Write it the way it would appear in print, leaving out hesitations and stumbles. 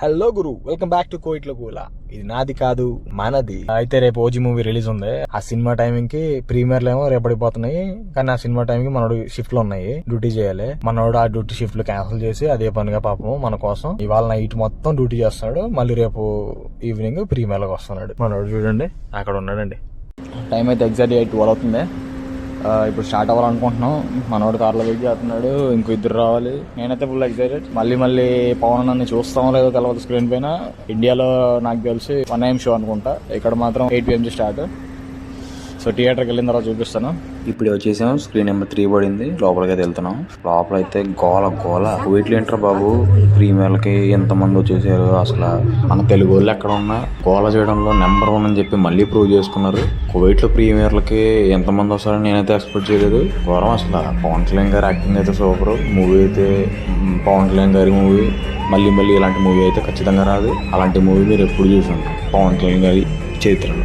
Hello guru, welcome back to కోయిట్లో కూల. ఇది నాది కాదు మనది. అయితే రేపు ఓజీ మూవీ రిలీజ్ ఉంది. ఆ సినిమా టైమింగ్ కి ప్రీమియర్లు ఏమో రేపడిపోతున్నాయి, కానీ ఆ సినిమా టైం కి మనోడు షిఫ్ట్ లు ఉన్నాయి, డ్యూటీ చేయాలి. మనోడు ఆ డ్యూటీ షిఫ్ట్ లు క్యాన్సిల్ చేసి అదే పనిగా పాపం మన కోసం ఇవాళ నైట్ మొత్తం డ్యూటీ చేస్తున్నాడు. మళ్ళీ రేపు ఈవినింగ్ ప్రీమియర్ కి వస్తున్నాడు. మనోడు చూడండి అక్కడ ఉన్నాడండి. టైం అయితే ఎగ్జాక్ట్ 8:12 అవుతుంది. ఇప్పుడు స్టార్ట్ అవ్వాలనుకుంటున్నాం. మనోడు కార్లో వెయిట్ చేస్తున్నాడు, ఇంకో ఇద్దరు రావాలి. నేనైతే ఫుల్ ఎక్సైటెడ్. మళ్ళీ పవన్ అన్ని చూస్తామో లేదో తెలియదు స్క్రీన్ పైన. ఇండియాలో నాకు తెలిసి 1 AM షో అనుకుంటా, ఇక్కడ మాత్రం 8 PM స్టార్ట్. సో థియేటర్కి వెళ్ళిన తర్వాత చూపిస్తాను. ఇప్పుడు వచ్చేసాం, స్క్రీన్ నెంబర్ 3 పడింది. లోపలికి అయితే వెళ్తున్నాం. లోపల అయితే గోల కువైట్లు ఏంటారు బాబు, ప్రీమియర్లకి ఎంతమంది వచ్చేసారు. అసలు మన తెలుగు వాళ్ళు ఎక్కడ ఉన్నా గోల చేయడంలో నెంబర్ 1 అని చెప్పి మళ్ళీ ప్రూవ్ చేసుకున్నారు. కువైట్లో ప్రీమియర్లకి ఎంతమంది వస్తారని నేనైతే ఎక్స్పెక్ట్ చేయలేదు. ఘోరం అసలు. పవన్ కళ్యాణ్ గారి యాక్టింగ్ అయితే సూపర్. మూవీ అయితే పవన్ కళ్యాణ్ గారి మూవీ మళ్ళీ ఇలాంటి మూవీ అయితే ఖచ్చితంగా రాదు. అలాంటి మూవీ మీరు ఎప్పుడు చూసాను పవన్ కళ్యాణ్ గారి చరిత్రలో.